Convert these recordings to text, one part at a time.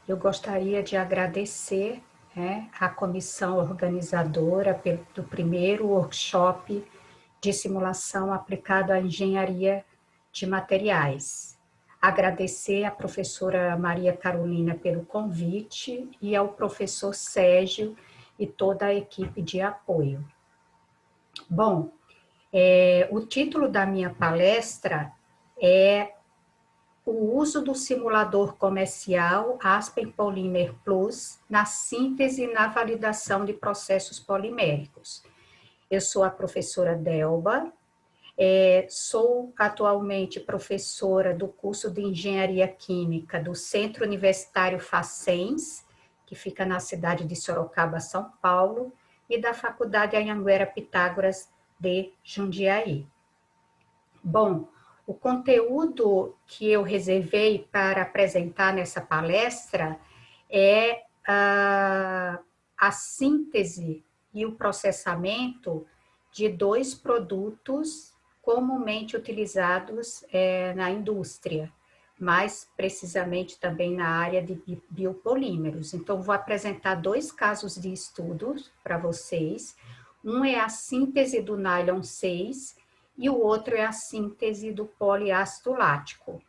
Eu gostaria de agradecer, a comissão organizadora do primeiro workshop de simulação aplicado à engenharia de materiais. Agradecer à professora Maria Carolina pelo convite e ao professor Sérgio e toda a equipe de apoio. Bom, o título da minha palestra é o uso do simulador comercial Aspen Polymer Plus na síntese e na validação de processos poliméricos. Eu sou a professora Delba, sou atualmente professora do curso de Engenharia Química do Centro Universitário Facens, que fica na cidade de Sorocaba, São Paulo, e da Faculdade Anhanguera Pitágoras de Jundiaí. Bom, o conteúdo que eu reservei para apresentar nessa palestra é a síntese e o processamento de dois produtos comumente utilizados na indústria, mais precisamente também na área de biopolímeros. Então, vou apresentar dois casos de estudos para vocês. Um é a síntese do nylon 6 e o outro é a síntese do poliácido lático.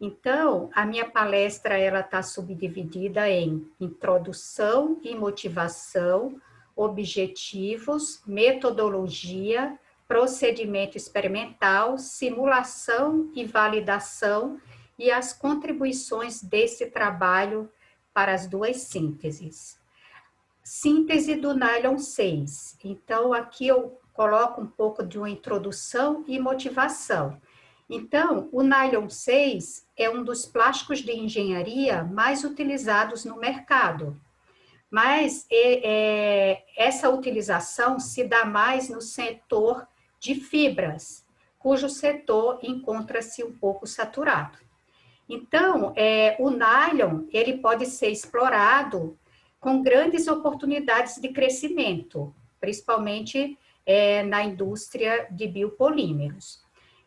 Então, a minha palestra está subdividida em introdução e motivação, objetivos, metodologia, procedimento experimental, simulação e validação e as contribuições desse trabalho para as duas sínteses. Síntese do nylon 6. Então, aqui eu coloco um pouco de uma introdução e motivação. Então, o nylon 6 é um dos plásticos de engenharia mais utilizados no mercado. Mas essa utilização se dá mais no setor de fibras, cujo setor encontra-se um pouco saturado. Então, o nylon ele pode ser explorado com grandes oportunidades de crescimento, principalmente na indústria de biopolímeros.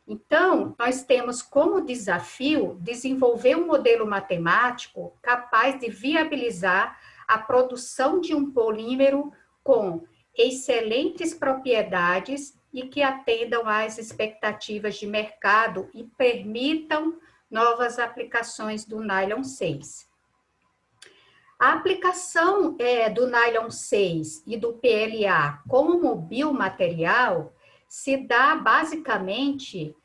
Então, nós temos como desafio desenvolver um modelo matemático capaz de viabilizar a produção de um polímero com excelentes propriedades e que atendam às expectativas de mercado e permitam novas aplicações do nylon 6. A aplicação do nylon 6 e do PLA como biomaterial se dá basicamente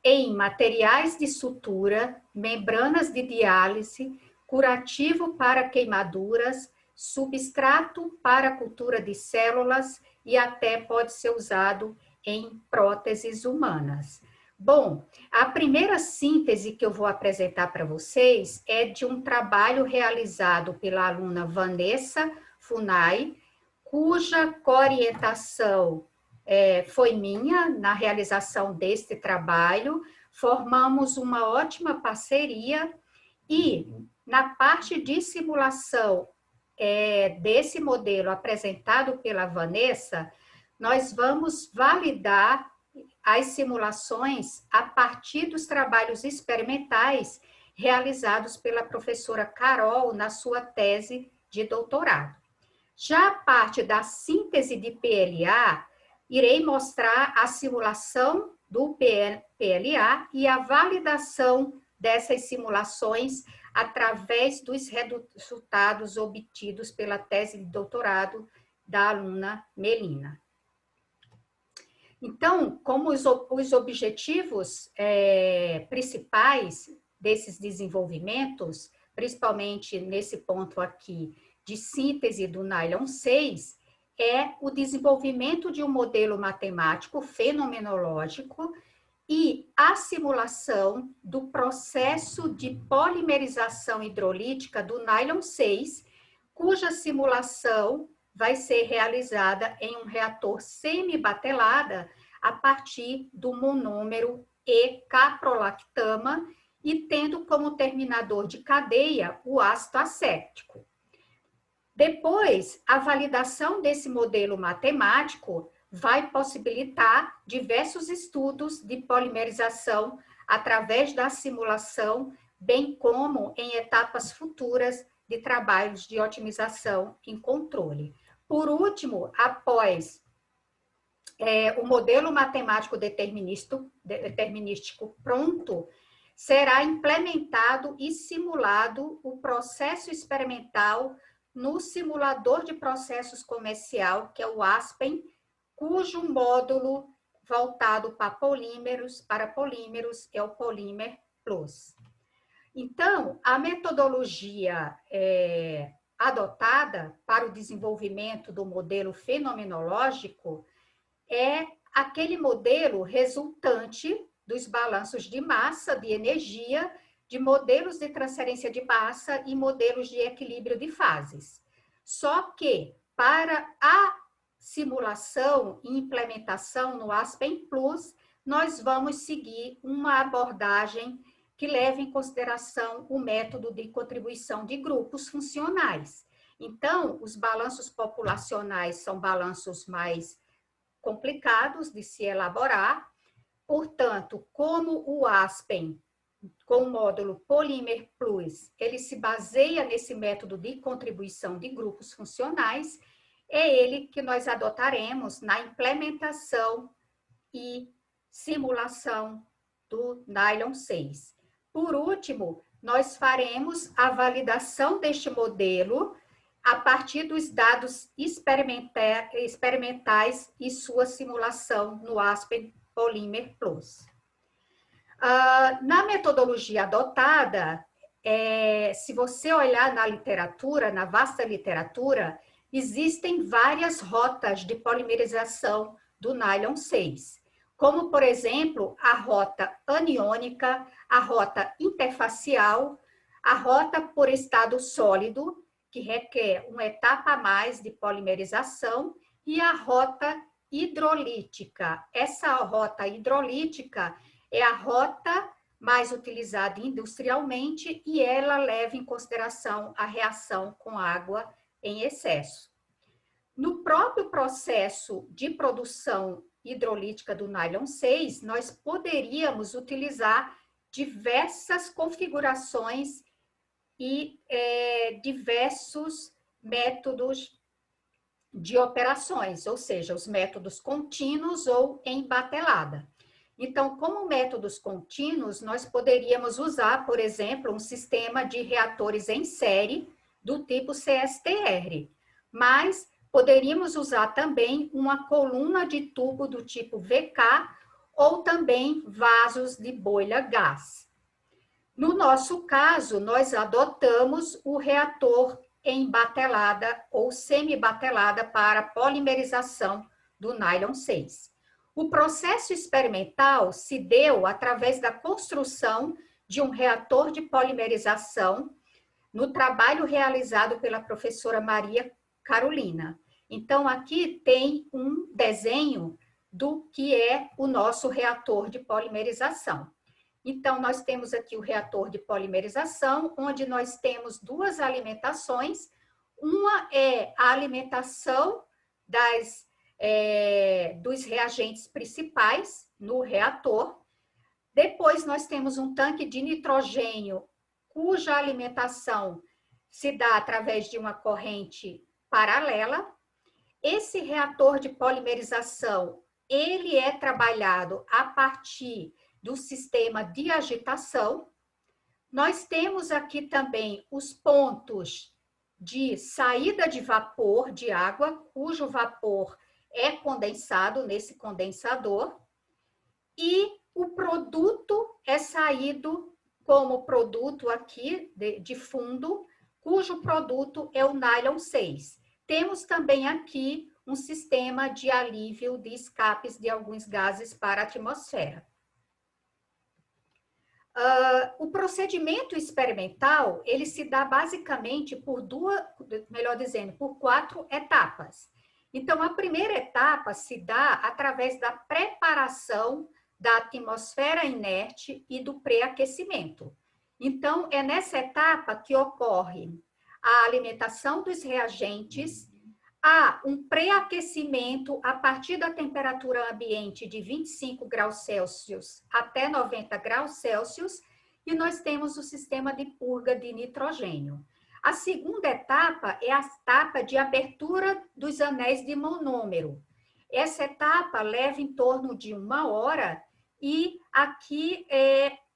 em materiais de sutura, membranas de diálise, curativo para queimaduras, substrato para cultura de células e até pode ser usado em próteses humanas. Bom, a primeira síntese que eu vou apresentar para vocês é de um trabalho realizado pela aluna Vanessa Funai, cuja coorientação foi minha na realização deste trabalho. Formamos uma ótima parceria e na parte de simulação desse modelo apresentado pela Vanessa, nós vamos validar as simulações a partir dos trabalhos experimentais realizados pela professora Carol na sua tese de doutorado. Já a parte da síntese de PLA, irei mostrar a simulação do PLA e a validação dessas simulações através dos resultados obtidos pela tese de doutorado da aluna Melina. Então, como os objetivos principais desses desenvolvimentos, principalmente nesse ponto aqui de síntese do nylon 6, é o desenvolvimento de um modelo matemático fenomenológico e a simulação do processo de polimerização hidrolítica do nylon 6, cuja simulação vai ser realizada em um reator semibatelada a partir do monômero E-caprolactama e tendo como terminador de cadeia o ácido acético. Depois, a validação desse modelo matemático vai possibilitar diversos estudos de polimerização através da simulação, bem como em etapas futuras de trabalhos de otimização em controle. Por último, após o modelo matemático determinístico pronto, será implementado e simulado o processo experimental no simulador de processos comercial, que é o Aspen, cujo módulo voltado para polímeros é o Polymer Plus. Então, a metodologia adotada para o desenvolvimento do modelo fenomenológico é aquele modelo resultante dos balanços de massa, de energia, de modelos de transferência de massa e modelos de equilíbrio de fases. Só que, para a simulação e implementação no Aspen Plus, nós vamos seguir uma abordagem que leva em consideração o método de contribuição de grupos funcionais. Então, os balanços populacionais são balanços mais complicados de se elaborar, portanto, como o Aspen, com o módulo Polymer Plus, ele se baseia nesse método de contribuição de grupos funcionais, é ele que nós adotaremos na implementação e simulação do Nylon 6. Por último, nós faremos a validação deste modelo a partir dos dados experimentais e sua simulação no Aspen Polymer Plus. Na metodologia adotada, se você olhar na literatura, na vasta literatura, existem várias rotas de polimerização do Nylon 6, como, por exemplo, a rota aniônica, a rota interfacial, a rota por estado sólido, que requer uma etapa a mais de polimerização, e a rota hidrolítica. Essa rota hidrolítica é a rota mais utilizada industrialmente e ela leva em consideração a reação com água em excesso. No próprio processo de produção hidrolítica do Nylon 6, nós poderíamos utilizar diversas configurações e diversos métodos de operações, ou seja, os métodos contínuos ou em batelada. Então, como métodos contínuos, nós poderíamos usar, por exemplo, um sistema de reatores em série do tipo CSTR, mas poderíamos usar também uma coluna de tubo do tipo VK ou também vasos de boiler gás. No nosso caso, nós adotamos o reator em batelada ou semi-batelada para polimerização do Nylon 6. O processo experimental se deu através da construção de um reator de polimerização no trabalho realizado pela professora Maria Carolina. Então, aqui tem um desenho do que é o nosso reator de polimerização. Então, nós temos aqui o reator de polimerização, onde nós temos duas alimentações. Uma é a alimentação dos reagentes principais no reator. Depois, nós temos um tanque de nitrogênio, cuja alimentação se dá através de uma corrente paralela. Esse reator de polimerização, ele é trabalhado a partir do sistema de agitação. Nós temos aqui também os pontos de saída de vapor de água, cujo vapor é condensado nesse condensador, e o produto é saído como produto aqui de fundo, cujo produto é o Nylon 6. Temos também aqui um sistema de alívio de escapes de alguns gases para a atmosfera. O procedimento experimental, ele se dá basicamente por por 4 etapas. Então, a primeira etapa se dá através da preparação da atmosfera inerte e do pré-aquecimento. Então, é nessa etapa que ocorre a alimentação dos reagentes, há um pré-aquecimento a partir da temperatura ambiente de 25 graus Celsius até 90 graus Celsius, e nós temos o sistema de purga de nitrogênio. A segunda etapa é a etapa de abertura dos anéis de monômero. Essa etapa leva em torno de 1 hora, e aqui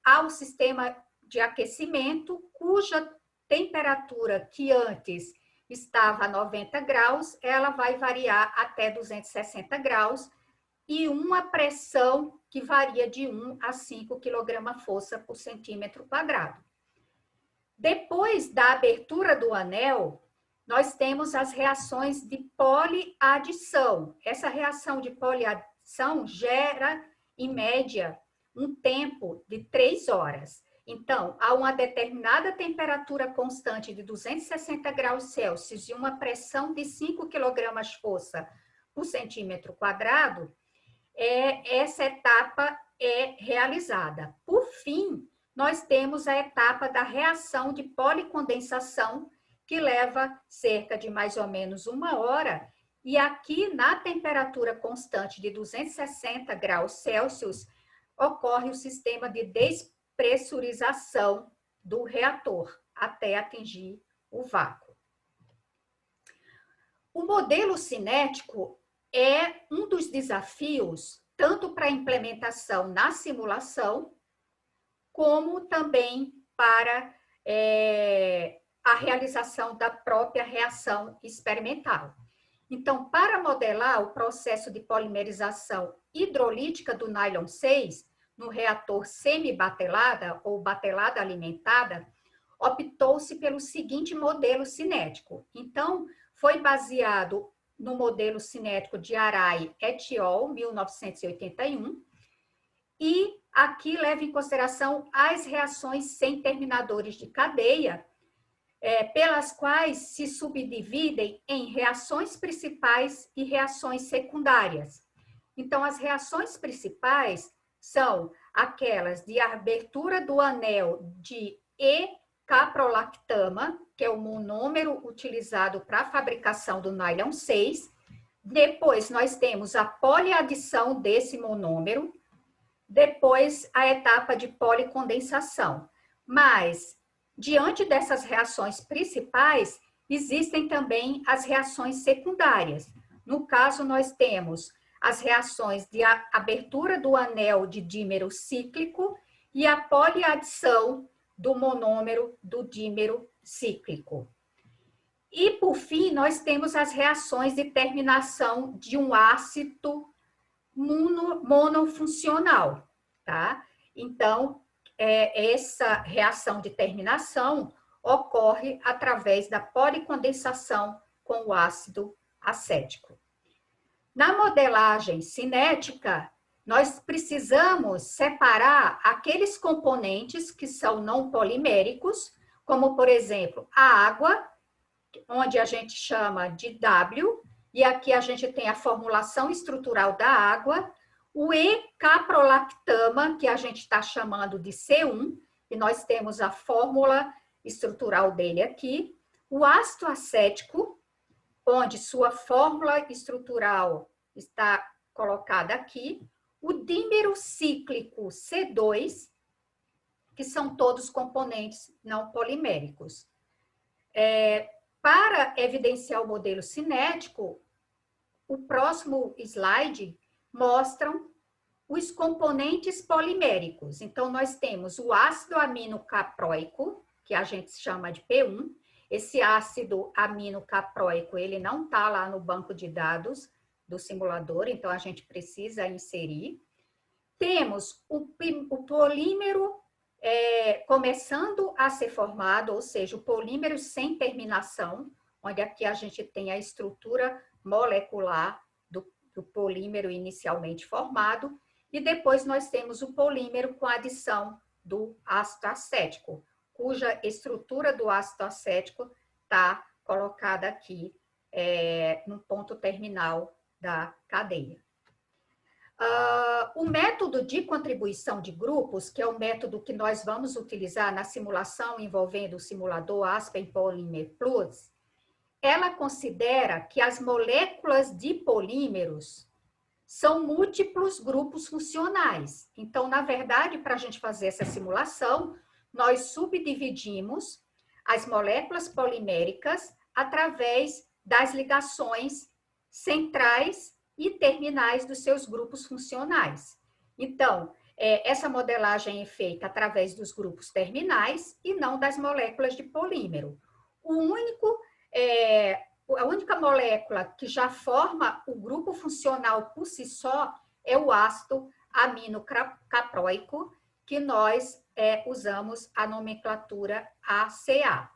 há o sistema de aquecimento, cuja temperatura que antes estava a 90 graus, ela vai variar até 260 graus, e uma pressão que varia de 1 a 5 kgfm por centímetro quadrado. Depois da abertura do anel, nós temos as reações de poliadição. Essa reação de poliadição gera, em média, um tempo de 3 horas. Então, a uma determinada temperatura constante de 260 graus Celsius e uma pressão de 5 kgfm por centímetro quadrado, essa etapa é realizada. Por fim, nós temos a etapa da reação de policondensação, que leva cerca de mais ou menos 1 hora, e aqui na temperatura constante de 260 graus Celsius, ocorre o sistema de despressurização do reator até atingir o vácuo. O modelo cinético é um dos desafios, tanto para a implementação na simulação, como também para a realização da própria reação experimental. Então, para modelar o processo de polimerização hidrolítica do nylon 6 no reator semi-batelada ou batelada alimentada, optou-se pelo seguinte modelo cinético. Então, foi baseado no modelo cinético de Arai et al., 1981, e aqui leva em consideração as reações sem terminadores de cadeia, pelas quais se subdividem em reações principais e reações secundárias. Então, as reações principais são aquelas de abertura do anel de E-caprolactama, que é o monômero utilizado para a fabricação do nylon 6. Depois, nós temos a poliadição desse monômero. Depois, a etapa de policondensação. Mas, diante dessas reações principais, existem também as reações secundárias. No caso, nós temos as reações de abertura do anel de dímero cíclico e a poliadição do monômero do dímero cíclico. E, por fim, nós temos as reações de terminação de um ácido monofuncional, tá? Então, essa reação de terminação ocorre através da policondensação com o ácido acético. Na modelagem cinética, nós precisamos separar aqueles componentes que são não poliméricos, como, por exemplo, a água, onde a gente chama de W, e aqui a gente tem a formulação estrutural da água, o E-caprolactama, que a gente está chamando de C1, e nós temos a fórmula estrutural dele aqui, o ácido acético, onde sua fórmula estrutural está colocada aqui, o dímero cíclico C2, que são todos componentes não poliméricos. Para evidenciar o modelo cinético, o próximo slide mostram os componentes poliméricos. Então, nós temos o ácido aminocaproico, que a gente chama de P1. Esse ácido aminocaproico, ele não está lá no banco de dados do simulador, então a gente precisa inserir. Temos o polímero começando a ser formado, ou seja, o polímero sem terminação, onde aqui a gente tem a estrutura molecular do polímero inicialmente formado, e depois nós temos o polímero com a adição do ácido acético, cuja estrutura do ácido acético está colocada aqui no ponto terminal da cadeia. O método de contribuição de grupos, que é o método que nós vamos utilizar na simulação envolvendo o simulador Aspen Polymer Plus, ela considera que as moléculas de polímeros são múltiplos grupos funcionais. Então, na verdade, para a gente fazer essa simulação, nós subdividimos as moléculas poliméricas através das ligações centrais e terminais dos seus grupos funcionais. Então, essa modelagem é feita através dos grupos terminais e não das moléculas de polímero. A única molécula que já forma o grupo funcional por si só é o ácido aminocaproico, que nós usamos a nomenclatura ACA.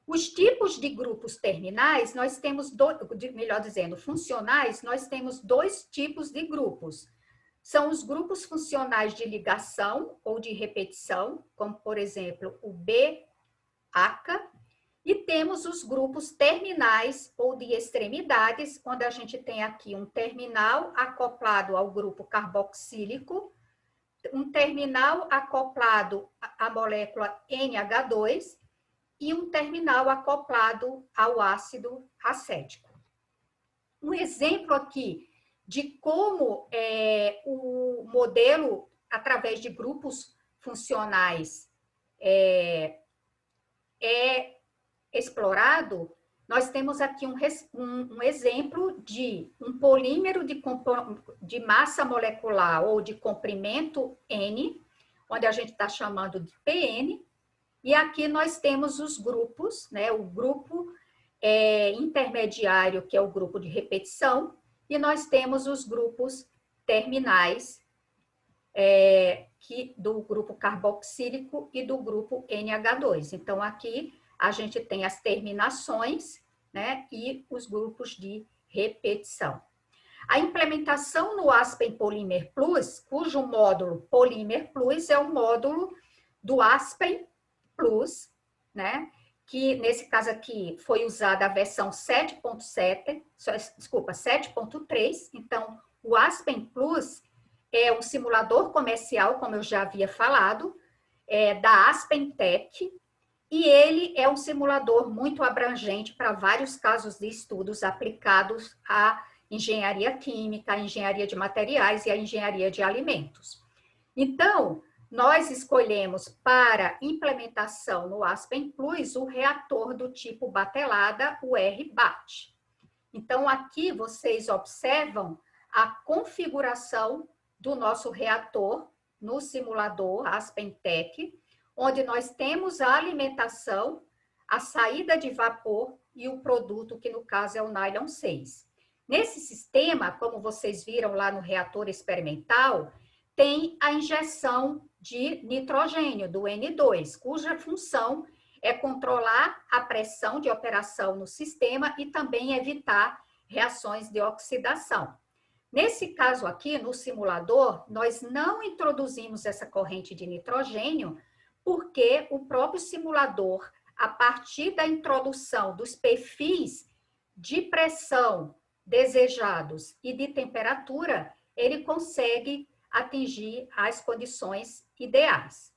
Os tipos de grupos terminais, nós temos melhor dizendo, funcionais, nós temos dois tipos de grupos. São os grupos funcionais de ligação ou de repetição, como, por exemplo, o B-ACA, e temos os grupos terminais ou de extremidades, onde a gente tem aqui um terminal acoplado ao grupo carboxílico, um terminal acoplado à molécula NH2 e um terminal acoplado ao ácido acético. Um exemplo aqui de como o modelo, através de grupos funcionais, é explorado, nós temos aqui um exemplo de um polímero de massa molecular ou de comprimento N, onde a gente está chamando de PN, e aqui nós temos os grupos, né? O grupo intermediário, que é o grupo de repetição, e nós temos os grupos terminais, do grupo carboxílico e do grupo NH2. Então, aqui a gente tem as terminações, né, e os grupos de repetição. A implementação no Aspen Polymer Plus, cujo módulo Polymer Plus é o módulo do Aspen Plus, né, que nesse caso aqui foi usada a versão 7.3. Então, o Aspen Plus é um simulador comercial, como eu já havia falado, da Aspen Tech, e ele é um simulador muito abrangente para vários casos de estudos aplicados à engenharia química, à engenharia de materiais e à engenharia de alimentos. Então, nós escolhemos para implementação no Aspen Plus o reator do tipo batelada, o R-BAT. Então, aqui vocês observam a configuração do nosso reator no simulador Aspen Tech, onde nós temos a alimentação, a saída de vapor e o produto, que no caso é o nylon 6. Nesse sistema, como vocês viram lá no reator experimental, tem a injeção de nitrogênio, do N2, cuja função é controlar a pressão de operação no sistema e também evitar reações de oxidação. Nesse caso aqui, no simulador, nós não introduzimos essa corrente de nitrogênio, porque o próprio simulador, a partir da introdução dos perfis de pressão desejados e de temperatura, ele consegue atingir as condições ideais.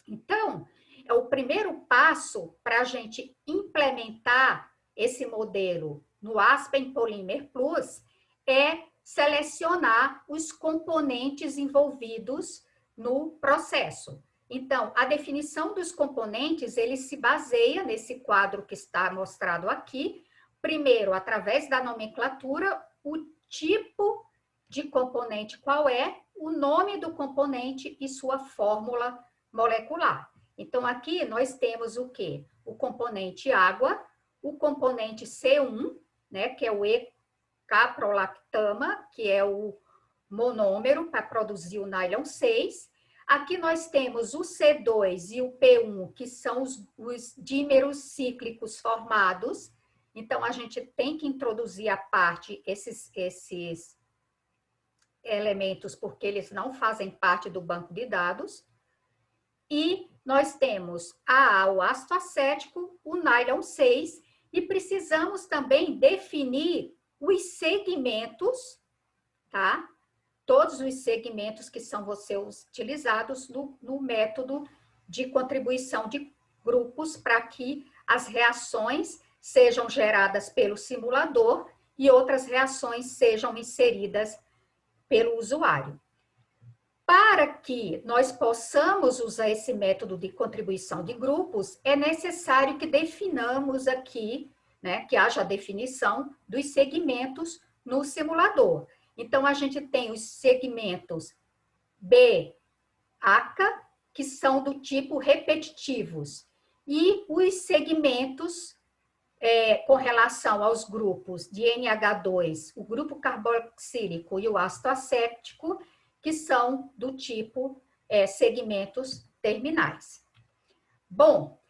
Então, o primeiro passo para a gente implementar esse modelo no Aspen Polymer Plus é selecionar os componentes envolvidos no processo. Então, a definição dos componentes, ele se baseia nesse quadro que está mostrado aqui, primeiro, através da nomenclatura, o tipo de componente qual é, o nome do componente e sua fórmula molecular. Então, aqui nós temos o quê? O componente água, o componente C1, né, que é o E-caprolactama, que é o monômero para produzir o nylon 6. Aqui nós temos o C2 e o P1, que são os dímeros cíclicos formados. Então, a gente tem que introduzir à parte esses elementos, porque eles não fazem parte do banco de dados. E nós temos o ácido acético, o nylon 6, e precisamos também definir os segmentos, tá? Todos os segmentos que são utilizados no método de contribuição de grupos para que as reações sejam geradas pelo simulador e outras reações sejam inseridas pelo usuário. Para que nós possamos usar esse método de contribuição de grupos, é necessário que definamos aqui, né, que haja a definição dos segmentos no simulador. Então, a gente tem os segmentos B, ACA, que são do tipo repetitivos, e os segmentos com relação aos grupos de NH2, o grupo carboxílico e o ácido acético, que são do tipo segmentos terminais. Bom,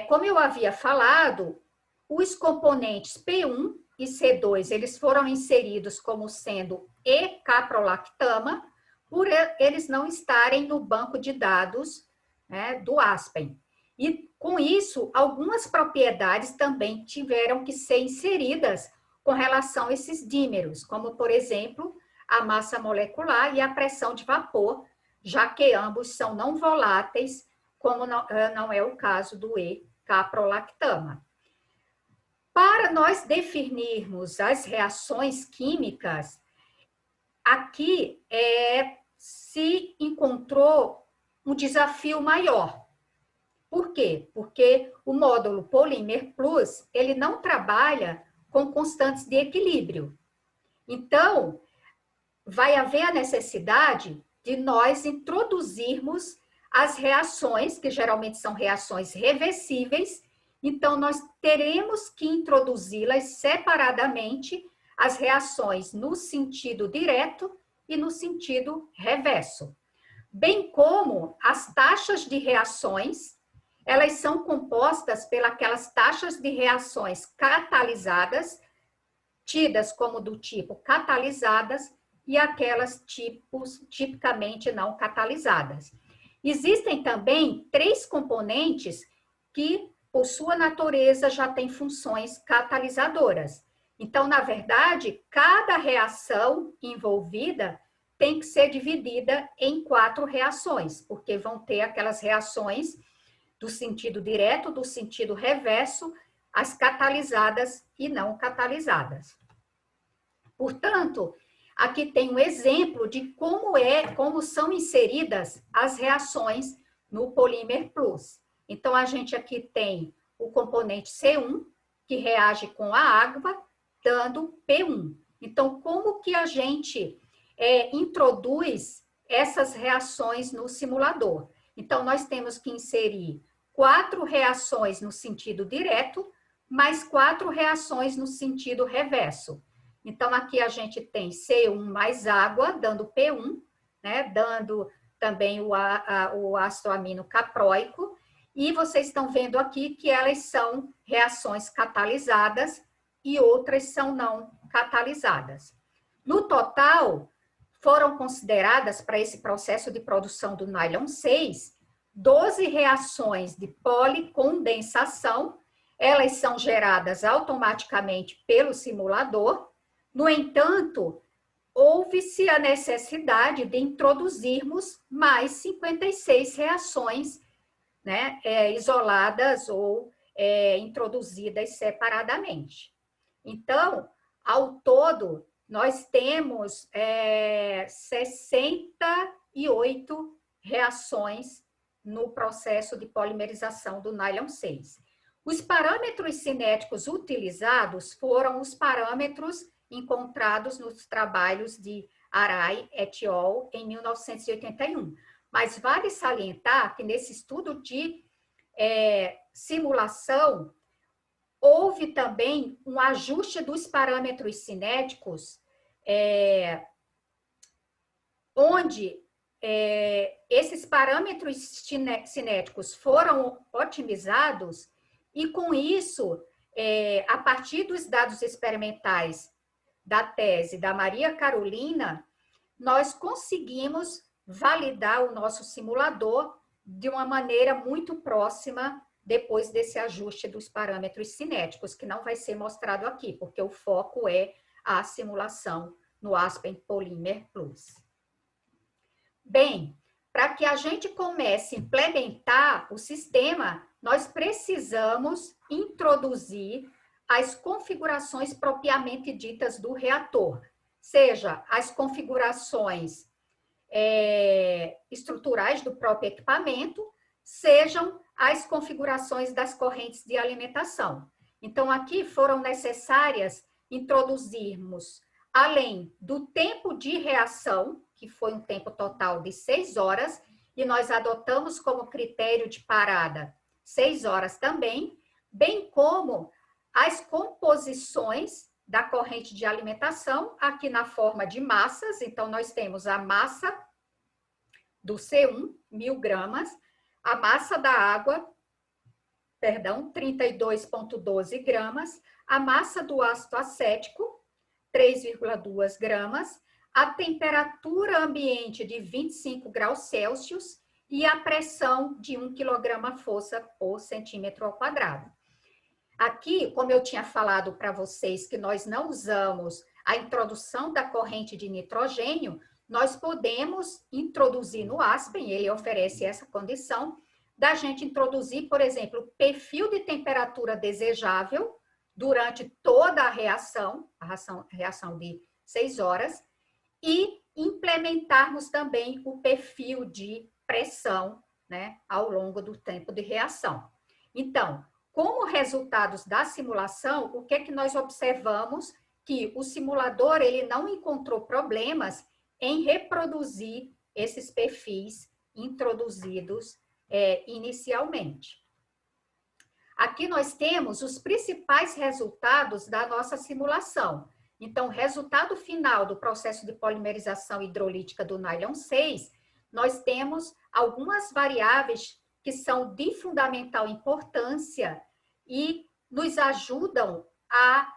como eu havia falado, os componentes P1 e C2, eles foram inseridos como sendo E-caprolactama, por eles não estarem no banco de dados, né, do Aspen. E, com isso, algumas propriedades também tiveram que ser inseridas com relação a esses dímeros, como, por exemplo, a massa molecular e a pressão de vapor, já que ambos são não voláteis, como não é o caso do E-caprolactama. Para nós definirmos as reações químicas, aqui se encontrou um desafio maior. Por quê? Porque o módulo Polymer Plus, ele não trabalha com constantes de equilíbrio. Então, vai haver a necessidade de nós introduzirmos as reações, que geralmente são reações reversíveis, então nós teremos que introduzi-las separadamente, as reações no sentido direto e no sentido reverso. Bem como as taxas de reações, elas são compostas pelas taxas de reações catalisadas, tidas como do tipo catalisadas, e aquelas tipicamente não catalisadas. Existem também 3 componentes que, por sua natureza, já têm funções catalisadoras. Então, na verdade, cada reação envolvida tem que ser dividida em 4 reações, porque vão ter aquelas reações do sentido direto, do sentido reverso, as catalisadas e não catalisadas. Portanto, aqui tem um exemplo de como são inseridas as reações no Polymer Plus. Então, a gente aqui tem o componente C1, que reage com a água, dando P1. Então, como que a gente introduz essas reações no simulador? Então, nós temos que inserir 4 reações no sentido direto, mais 4 reações no sentido reverso. Então, aqui a gente tem C1 mais água, dando P1, né, dando também o ácido amino capróico, e vocês estão vendo aqui que elas são reações catalisadas e outras são não catalisadas. No total, foram consideradas para esse processo de produção do nylon 6, 12 reações de policondensação, elas são geradas automaticamente pelo simulador. No entanto, houve-se a necessidade de introduzirmos mais 56 reações, né, isoladas ou introduzidas separadamente. Então, ao todo, nós temos 68 reações no processo de polimerização do nylon 6. Os parâmetros cinéticos utilizados foram os parâmetros encontrados nos trabalhos de Arai et al. Em 1981. Mas vale salientar que nesse estudo de simulação, houve também um ajuste dos parâmetros cinéticos, onde esses parâmetros cinéticos foram otimizados e, com isso, a partir dos dados experimentais da tese da Maria Carolina, nós conseguimos validar o nosso simulador de uma maneira muito próxima depois desse ajuste dos parâmetros cinéticos, que não vai ser mostrado aqui, porque o foco é a simulação no Aspen Polymer Plus. Bem, para que a gente comece a implementar o sistema, nós precisamos introduzir as configurações propriamente ditas do reator, seja as configurações estruturais do próprio equipamento, sejam as configurações das correntes de alimentação. Então, aqui foram necessárias introduzirmos, além do tempo de reação, que foi um tempo total de 6 horas, e nós adotamos como critério de parada 6 horas também, bem como as composições da corrente de alimentação, aqui na forma de massas. Então, nós temos a massa do C1, 1.000 gramas, a massa da água, 32,12 gramas, a massa do ácido acético, 3,2 gramas, a temperatura ambiente de 25 graus Celsius e a pressão de 1 quilograma-força por centímetro ao quadrado. Aqui, como eu tinha falado para vocês que nós não usamos a introdução da corrente de nitrogênio, nós podemos introduzir no Aspen, ele oferece essa condição, da gente introduzir, por exemplo, o perfil de temperatura desejável durante toda a reação de 6 horas, e implementarmos também o perfil de pressão, né, ao longo do tempo de reação. Então, como resultados da simulação, o que é que nós observamos? Que o simulador ele não encontrou problemas em reproduzir esses perfis introduzidos inicialmente. Aqui nós temos os principais resultados da nossa simulação. Então, o resultado final do processo de polimerização hidrolítica do nylon 6, nós temos algumas variáveis que são de fundamental importância e nos ajudam a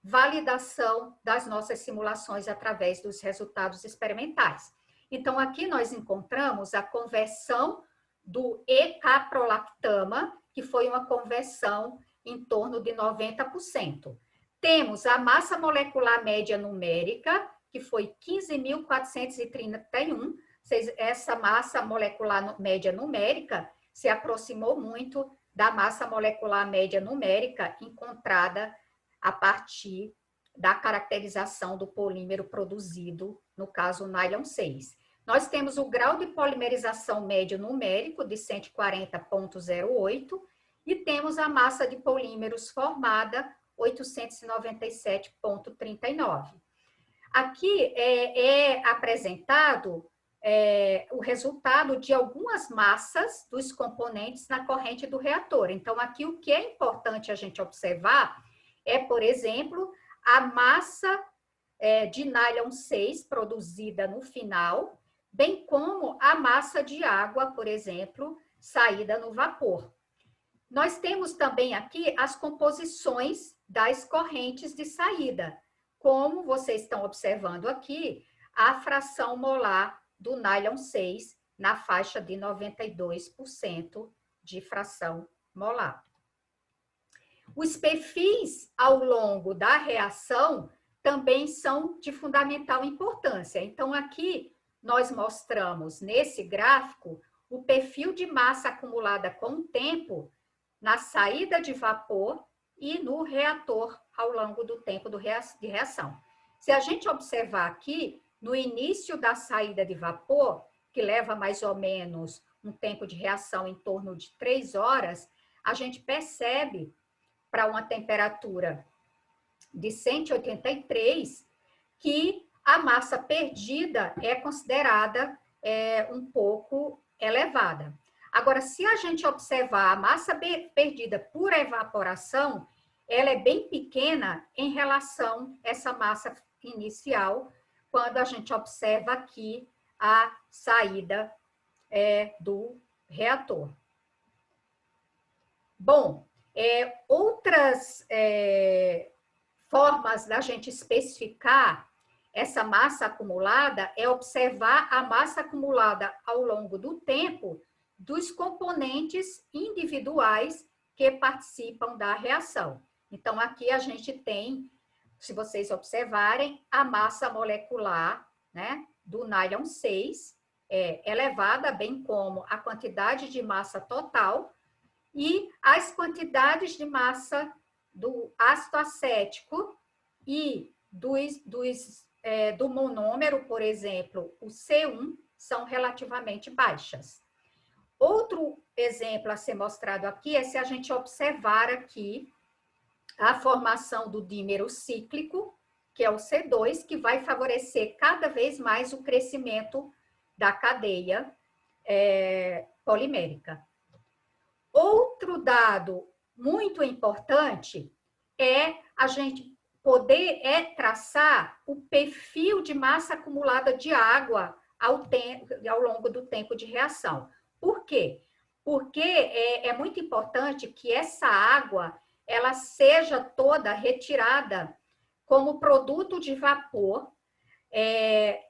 validação das nossas simulações através dos resultados experimentais. Então, aqui nós encontramos a conversão do E-caprolactama, que foi uma conversão em torno de 90%. Temos a massa molecular média numérica, que foi 15.431. Essa massa molecular média numérica se aproximou muito da massa molecular média numérica encontrada a partir da caracterização do polímero produzido, no caso, o nylon 6. Nós temos o grau de polimerização médio numérico de 140,08 e temos a massa de polímeros formada 897,39. Aqui é apresentado o resultado de algumas massas dos componentes na corrente do reator. Então, aqui o que é importante a gente observar é, por exemplo, a massa de nylon 6 produzida no final, bem como a massa de água, por exemplo, saída no vapor. Nós temos também aqui as composições das correntes de saída. Como vocês estão observando aqui, a fração molar do nylon 6 na faixa de 92% de fração molar. Os perfis ao longo da reação também são de fundamental importância. Então, aqui nós mostramos nesse gráfico o perfil de massa acumulada com o tempo na saída de vapor e no reator ao longo do tempo de reação. Se a gente observar aqui, no início da saída de vapor, que leva mais ou menos um tempo de reação em torno de 3 horas, a gente percebe, para uma temperatura de 183, que a massa perdida é considerada um pouco elevada. Agora, se a gente observar a massa perdida por evaporação, ela é bem pequena em relação a essa massa inicial, quando a gente observa aqui a saída do reator. Bom, outras formas da gente especificar essa massa acumulada é observar a massa acumulada ao longo do tempo dos componentes individuais que participam da reação. Então, aqui a gente tem, se vocês observarem, a massa molecular, né, do nylon 6 elevada, bem como a quantidade de massa total e as quantidades de massa do ácido acético e do monômero, por exemplo, o C1, são relativamente baixas. Outro exemplo a ser mostrado aqui é se a gente observar aqui a formação do dímero cíclico, que é o C2, que vai favorecer cada vez mais o crescimento da cadeia polimérica. Outro dado muito importante é a gente poder traçar o perfil de massa acumulada de água ao longo do tempo de reação. Por quê? Porque é muito importante que essa água ela seja toda retirada como produto de vapor,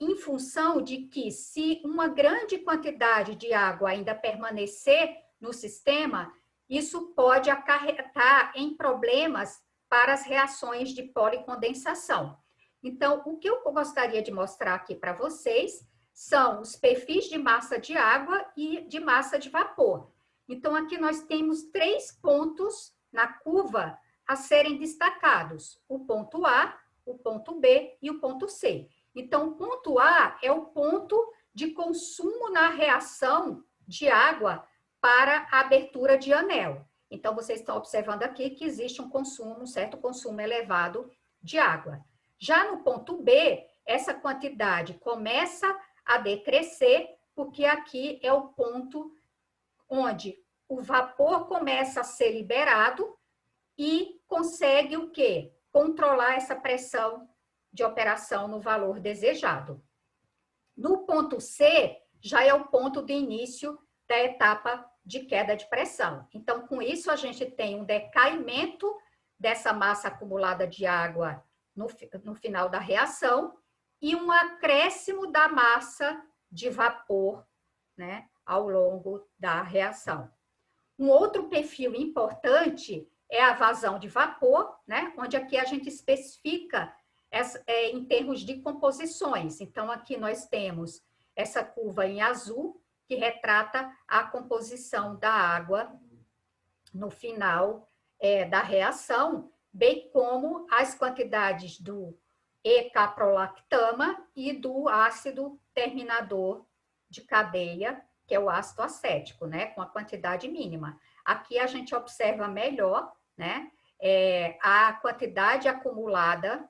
em função de que, se uma grande quantidade de água ainda permanecer no sistema, isso pode acarretar em problemas para as reações de policondensação. Então, o que eu gostaria de mostrar aqui para vocês são os perfis de massa de água e de massa de vapor. Então, aqui nós temos 3 pontos na curva a serem destacados: o ponto A, o ponto B e o ponto C. Então, o ponto A é o ponto de consumo na reação de água para a abertura de anel. Então, vocês estão observando aqui que existe um certo consumo elevado de água. Já no ponto B, essa quantidade começa a decrescer, porque aqui é o ponto onde o vapor começa a ser liberado e consegue o quê? Controlar essa pressão de operação no valor desejado. No ponto C, já é o ponto de início da etapa de queda de pressão. Então, com isso, a gente tem um decaimento dessa massa acumulada de água no final da reação e um acréscimo da massa de vapor, né, ao longo da reação. Um outro perfil importante é a vazão de vapor, né, onde aqui a gente especifica em termos de composições. Então, aqui nós temos essa curva em azul, que retrata a composição da água no final da reação, bem como as quantidades do E-caprolactama e do ácido terminador de cadeia, que é o ácido acético, né, com a quantidade mínima. Aqui a gente observa melhor, né, a quantidade acumulada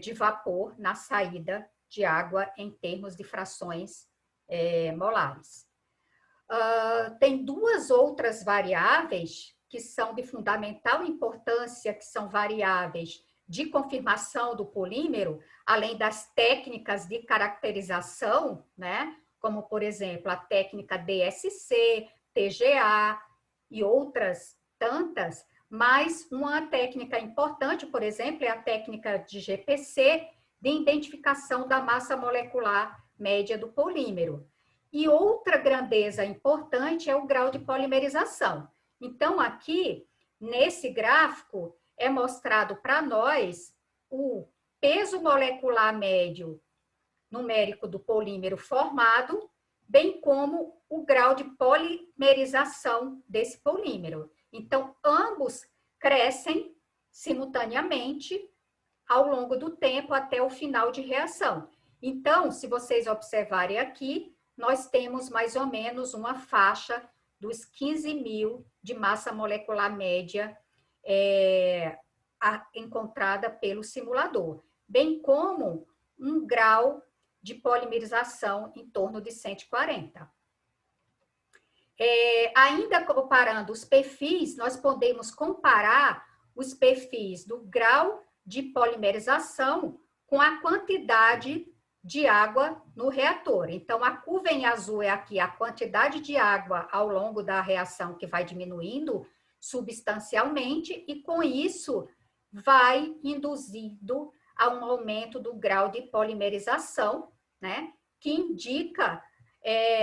de vapor na saída de água em termos de frações molares. Tem 2 outras variáveis que são de fundamental importância, que são variáveis de confirmação do polímero, além das técnicas de caracterização, né? Como, por exemplo, a técnica DSC, TGA e outras tantas, mas uma técnica importante, por exemplo, é a técnica de GPC, de identificação da massa molecular média do polímero. E outra grandeza importante é o grau de polimerização. Então, aqui, nesse gráfico, é mostrado para nós o peso molecular médio numérico do polímero formado, bem como o grau de polimerização desse polímero. Então, ambos crescem simultaneamente ao longo do tempo até o final de reação. Então, se vocês observarem aqui, nós temos mais ou menos uma faixa dos 15.000 de massa molecular média encontrada pelo simulador, bem como um grau de polimerização em torno de 140. Ainda comparando os perfis, nós podemos comparar os perfis do grau de polimerização com a quantidade de água no reator. Então, a curva em azul é aqui a quantidade de água ao longo da reação que vai diminuindo substancialmente e, com isso, vai induzindo a um aumento do grau de polimerização, né, que indica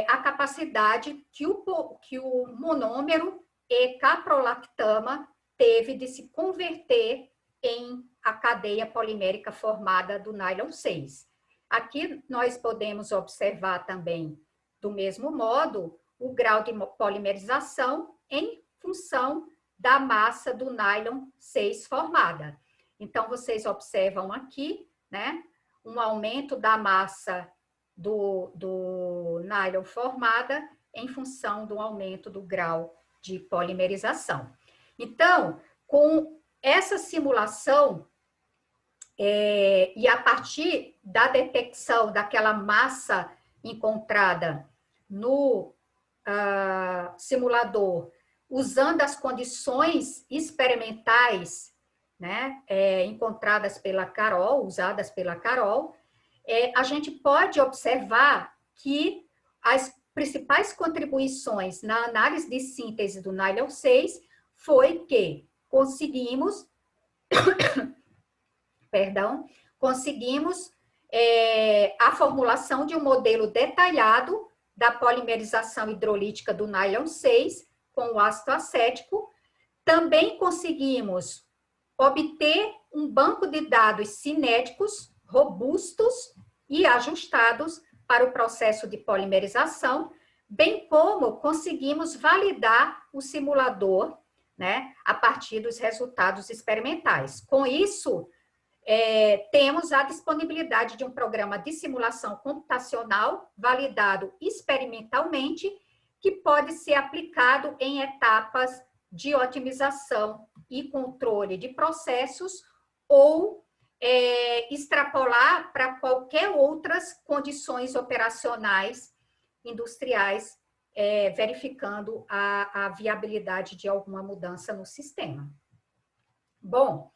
a capacidade que o monômero E-caprolactama teve de se converter em a cadeia polimérica formada do nylon 6. Aqui nós podemos observar também, do mesmo modo, o grau de polimerização em função da massa do nylon 6 formada. Então, vocês observam aqui, né, um aumento da massa do nylon formada em função do aumento do grau de polimerização. Então, com essa simulação, e a partir da detecção daquela massa encontrada no simulador, usando as condições experimentais, né, encontradas pela Carol, usadas pela Carol, a gente pode observar que as principais contribuições na análise de síntese do nylon 6 foi que conseguimos a formulação de um modelo detalhado da polimerização hidrolítica do nylon 6 com o ácido acético. Também conseguimos obter um banco de dados cinéticos robustos e ajustados para o processo de polimerização, bem como conseguimos validar o simulador, né, a partir dos resultados experimentais. Com isso, temos a disponibilidade de um programa de simulação computacional validado experimentalmente, que pode ser aplicado em etapas de otimização e controle de processos ou extrapolar para qualquer outras condições operacionais industriais, verificando a viabilidade de alguma mudança no sistema. Bom,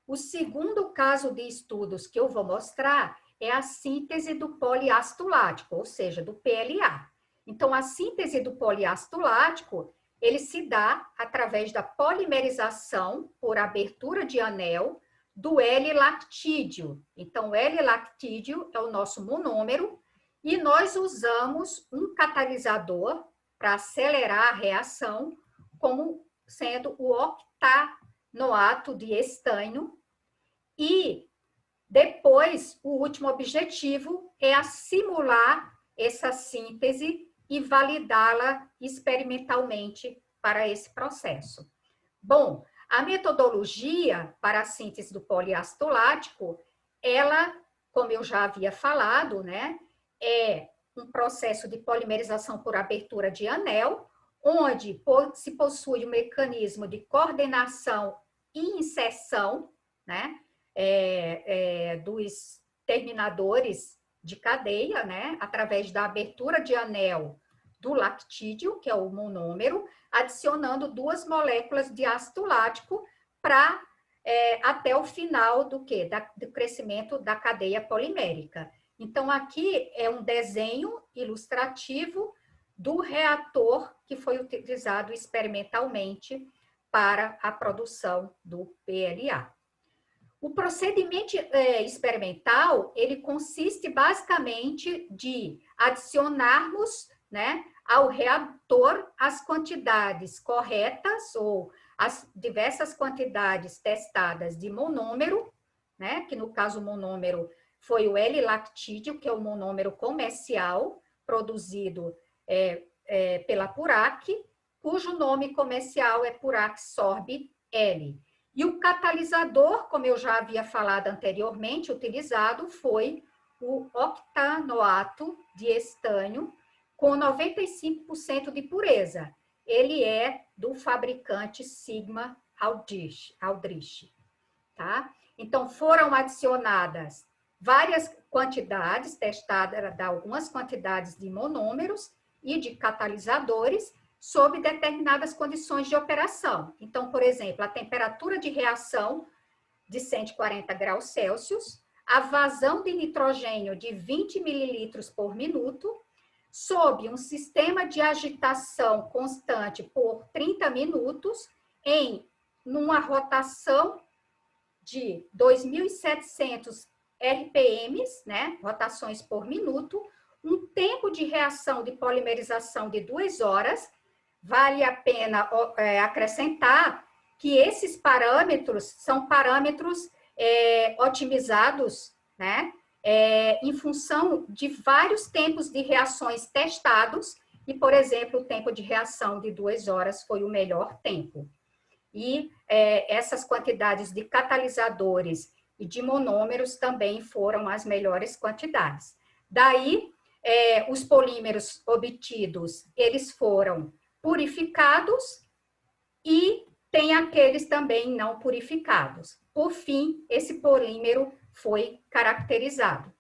o segundo caso de estudos que eu vou mostrar é a síntese do poliácido lático, ou seja, do PLA. Então, a síntese do poliácido lático, ele se dá através da polimerização por abertura de anel do L-lactídeo. Então, o L-lactídeo é o nosso monômero e nós usamos um catalisador para acelerar a reação, como sendo o octanoato de estânio. E depois, o último objetivo é simular essa síntese e validá-la experimentalmente para esse processo. Bom, a metodologia para a síntese do poliácido lático, ela, como eu já havia falado, né, é um processo de polimerização por abertura de anel, onde se possui um mecanismo de coordenação e inserção, né, dos terminadores de cadeia, né, através da abertura de anel do lactídeo, que é o monômero, adicionando 2 moléculas de ácido lático para até o final do crescimento da cadeia polimérica. Então, aqui é um desenho ilustrativo do reator que foi utilizado experimentalmente para a produção do PLA. O procedimento experimental, ele consiste basicamente de adicionarmos, né, ao reator as quantidades corretas ou as diversas quantidades testadas de monômero, né, que no caso o monômero foi o L-lactídeo, que é o monômero comercial produzido pela Purac, cujo nome comercial é Purac Sorb-L. E o catalisador, como eu já havia falado anteriormente, utilizado foi o octanoato de estânio, com 95% de pureza. Ele é do fabricante Sigma Aldrich, tá? Então, foram adicionadas várias quantidades, testadas algumas quantidades de monômeros e de catalisadores, sob determinadas condições de operação. Então, por exemplo, a temperatura de reação de 140 graus Celsius, a vazão de nitrogênio de 20 mililitros por minuto, sob um sistema de agitação constante por 30 minutos, numa rotação de 2.700 RPMs, né, rotações por minuto, um tempo de reação de polimerização de 2 horas. Vale a pena acrescentar que esses parâmetros são parâmetros otimizados, né, em função de vários tempos de reações testados, e, por exemplo, o tempo de reação de 2 horas foi o melhor tempo. e essas quantidades de catalisadores e de monômeros também foram as melhores quantidades. Daí, os polímeros obtidos, eles foram purificados e tem aqueles também não purificados. Por fim, esse polímero foi caracterizado.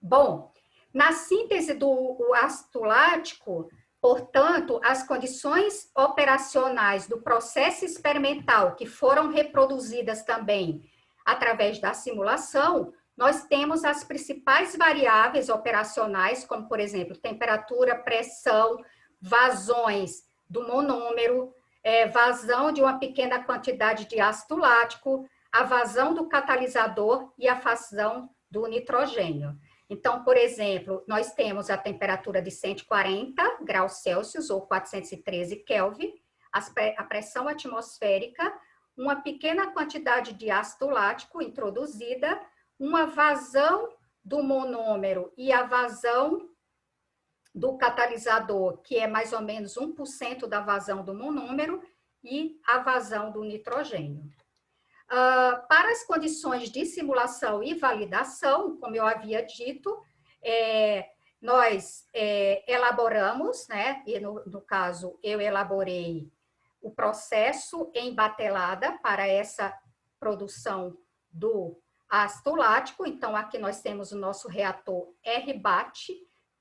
Bom, na síntese do ácido lático, portanto, as condições operacionais do processo experimental que foram reproduzidas também através da simulação, nós temos as principais variáveis operacionais, como, por exemplo, temperatura, pressão, vazões do monômero, vazão de uma pequena quantidade de ácido lático, a vazão do catalisador e a vazão do nitrogênio. Então, por exemplo, nós temos a temperatura de 140 graus Celsius ou 413 Kelvin, a pressão atmosférica, uma pequena quantidade de ácido lático introduzida, uma vazão do monômero e a vazão do catalisador, que é mais ou menos 1% da vazão do monômero, e a vazão do nitrogênio. Para as condições de simulação e validação, como eu havia dito, nós elaboramos, né, e no caso eu elaborei o processo em batelada para essa produção do ácido lático. Então, aqui nós temos o nosso reator RBAT,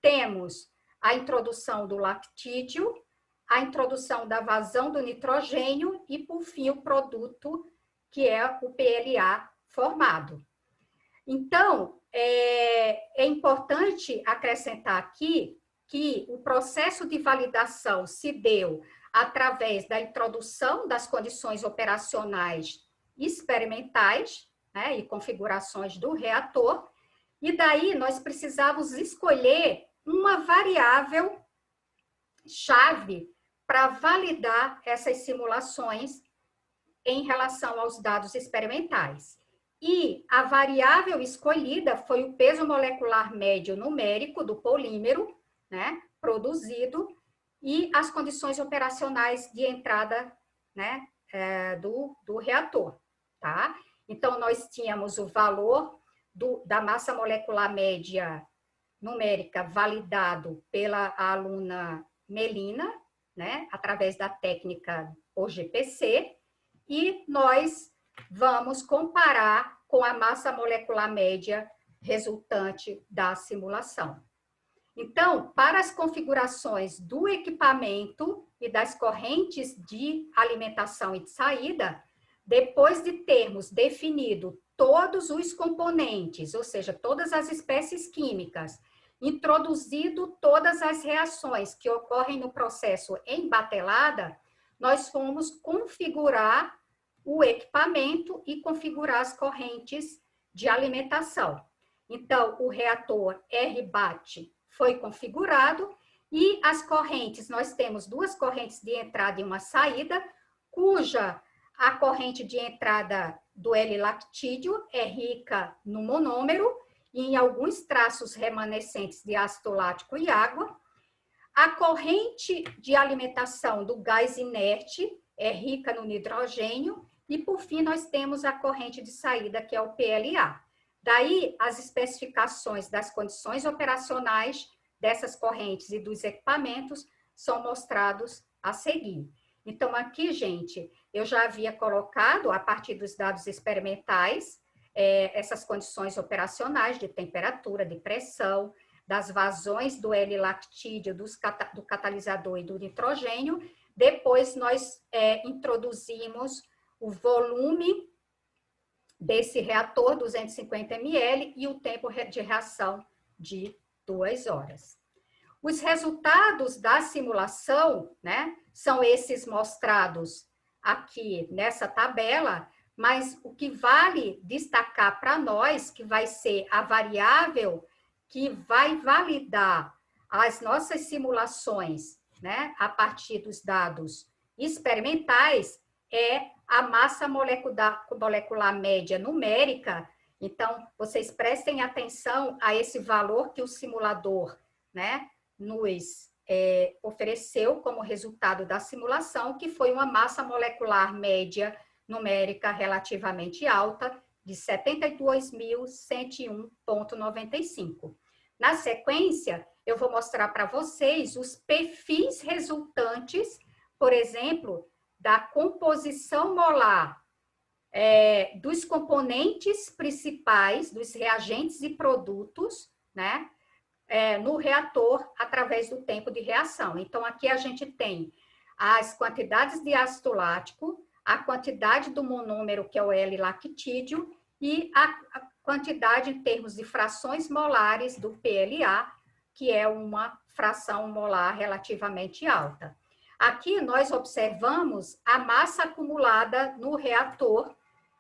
temos a introdução do lactídeo, a introdução da vazão do nitrogênio e, por fim, o produto, que é o PLA formado. Então, é importante acrescentar aqui que o processo de validação se deu através da introdução das condições operacionais experimentais, né, e configurações do reator, e daí nós precisávamos escolher uma variável chave para validar essas simulações em relação aos dados experimentais. E a variável escolhida foi o peso molecular médio numérico do polímero, né, produzido, e as condições operacionais de entrada, né, do reator, tá? Então, nós tínhamos o valor da massa molecular média numérica validado pela aluna Melina, né, através da técnica OGPC, e nós vamos comparar com a massa molecular média resultante da simulação. Então, para as configurações do equipamento e das correntes de alimentação e de saída, depois de termos definido todos os componentes, ou seja, todas as espécies químicas, introduzido todas as reações que ocorrem no processo em batelada, nós fomos configurar o equipamento e configurar as correntes de alimentação. Então, o reator RBAT foi configurado e as correntes, nós temos duas correntes de entrada e uma saída, cuja a corrente de entrada do L-lactídeo é rica no monômero e em alguns traços remanescentes de ácido lático e água. A corrente de alimentação do gás inerte é rica no nitrogênio e, por fim, nós temos a corrente de saída, que é o PLA. Daí, as especificações das condições operacionais dessas correntes e dos equipamentos são mostrados a seguir. Então, aqui, gente, eu já havia colocado, a partir dos dados experimentais, essas condições operacionais de temperatura, de pressão, das vazões do L-lactídeo, do catalisador e do nitrogênio. Depois, nós introduzimos o volume desse reator, 250 ml, e o tempo de reação de 2 horas. Os resultados da simulação, né, são esses mostrados aqui nessa tabela, mas o que vale destacar para nós, que vai ser a variável que vai validar as nossas simulações, né, a partir dos dados experimentais, é a massa molecular média numérica. Então, vocês prestem atenção a esse valor que o simulador, né, nos ofereceu como resultado da simulação, que foi uma massa molecular média numérica relativamente alta, de 72.101,95. Na sequência, eu vou mostrar para vocês os perfis resultantes, por exemplo, da composição molar dos componentes principais, dos reagentes e produtos, né, no reator através do tempo de reação. Então, aqui a gente tem as quantidades de ácido lático, a quantidade do monômero, que é o L-lactídeo, e a quantidade em termos de frações molares do PLA, que é uma fração molar relativamente alta. Aqui nós observamos a massa acumulada no reator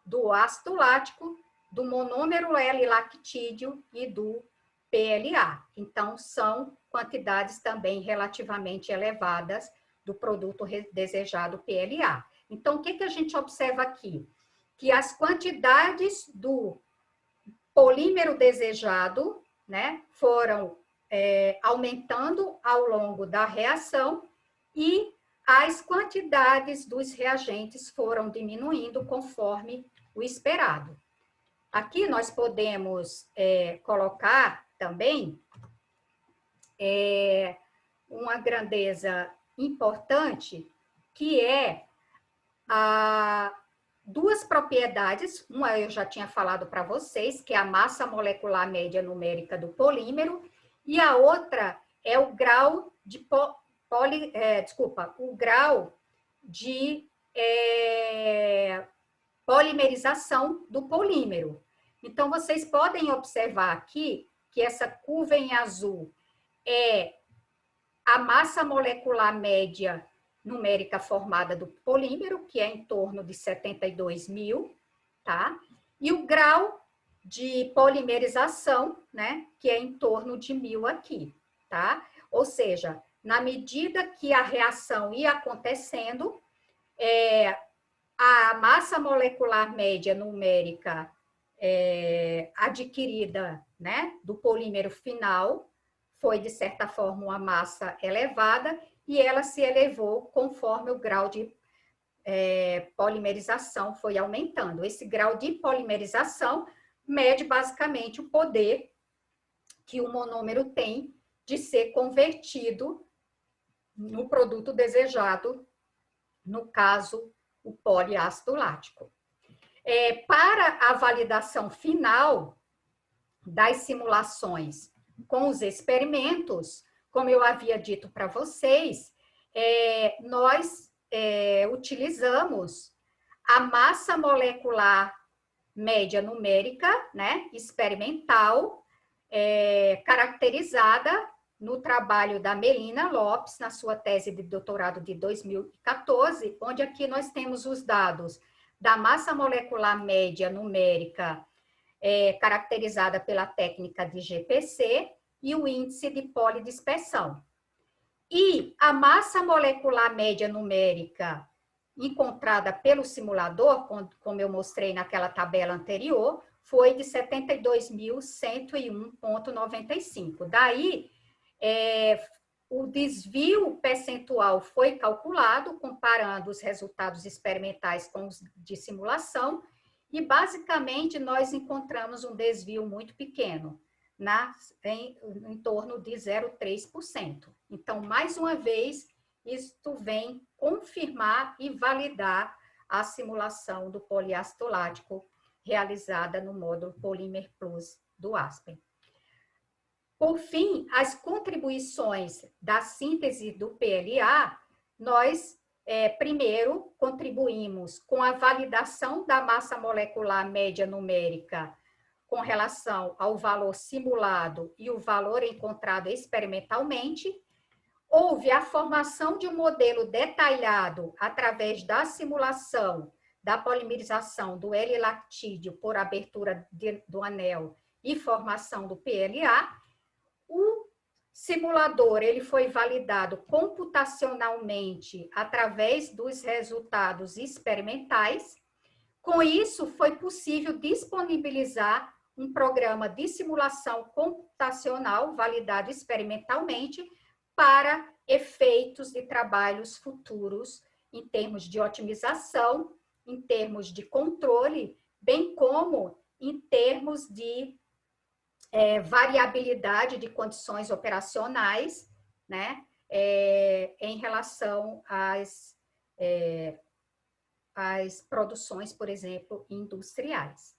do ácido lático, do monômero L-lactídeo e do PLA. Então, são quantidades também relativamente elevadas do produto desejado PLA. Então, o que a gente observa aqui? Que as quantidades do polímero desejado, né, foram aumentando ao longo da reação e as quantidades dos reagentes foram diminuindo conforme o esperado. Aqui nós podemos colocar também uma grandeza importante, que é duas propriedades. Uma eu já tinha falado para vocês, que é a massa molecular média numérica do polímero, e a outra é o grau de o grau de polimerização do polímero. Então, vocês podem observar aqui que essa curva em azul é a massa molecular média numérica formada do polímero, que é em torno de 72.000, tá? E o grau de polimerização, né, que é em torno de 1.000 aqui, tá? Ou seja, na medida que a reação ia acontecendo, a massa molecular média numérica adquirida, né, do polímero final foi, de certa forma, uma massa elevada, e ela se elevou conforme o grau de polimerização foi aumentando. Esse grau de polimerização mede basicamente o poder que o monômero tem de ser convertido no produto desejado, no caso, o poliácido lático. Para a validação final das simulações com os experimentos, como eu havia dito para vocês, nós utilizamos a massa molecular média numérica, né, experimental, caracterizada no trabalho da Melina Lopes, na sua tese de doutorado de 2014, onde aqui nós temos os dados da massa molecular média numérica caracterizada pela técnica de GPC e o índice de polidispersão. E a massa molecular média numérica encontrada pelo simulador, como eu mostrei naquela tabela anterior, foi de 72.101,95. Daí, o desvio percentual foi calculado, comparando os resultados experimentais com os de simulação, e basicamente nós encontramos um desvio muito pequeno, em torno de 0,3%. Então, mais uma vez, isto vem confirmar e validar a simulação do poliácido lático realizada no módulo Polymer Plus do Aspen. Por fim, as contribuições da síntese do PLA, nós, primeiro, contribuímos com a validação da massa molecular média numérica com relação ao valor simulado e o valor encontrado experimentalmente. Houve a formação de um modelo detalhado através da simulação da polimerização do L-lactídeo por abertura do anel e formação do PLA. O simulador ele foi validado computacionalmente através dos resultados experimentais. Com isso, foi possível disponibilizar um programa de simulação computacional validado experimentalmente para efeitos de trabalhos futuros em termos de otimização, em termos de controle, bem como em termos de variabilidade de condições operacionais, né, em relação às produções, por exemplo, industriais.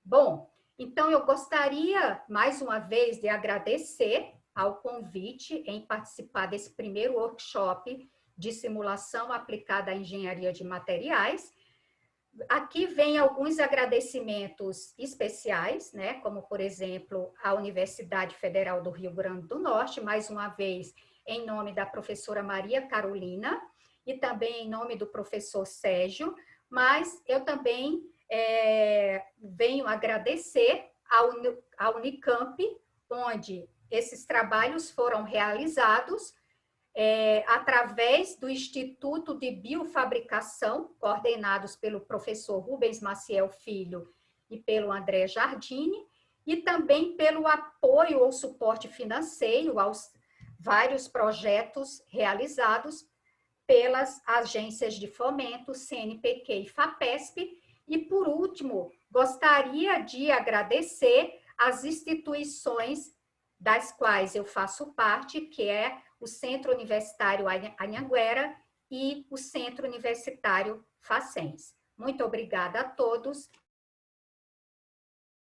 Bom, então eu gostaria, mais uma vez, de agradecer ao convite em participar desse primeiro workshop de simulação aplicada à engenharia de materiais. Aqui vem alguns agradecimentos especiais, né, como, por exemplo, a Universidade Federal do Rio Grande do Norte, mais uma vez, em nome da professora Maria Carolina, e também em nome do professor Sérgio, mas eu também venho agradecer à Unicamp, onde esses trabalhos foram realizados através do Instituto de Biofabricação, coordenados pelo professor Rubens Maciel Filho e pelo André Jardini, e também pelo apoio ou suporte financeiro aos vários projetos realizados pelas agências de fomento, CNPq e FAPESP. E, por último, gostaria de agradecer as instituições das quais eu faço parte, que é o Centro Universitário Anhanguera e o Centro Universitário Facens. Muito obrigada a todos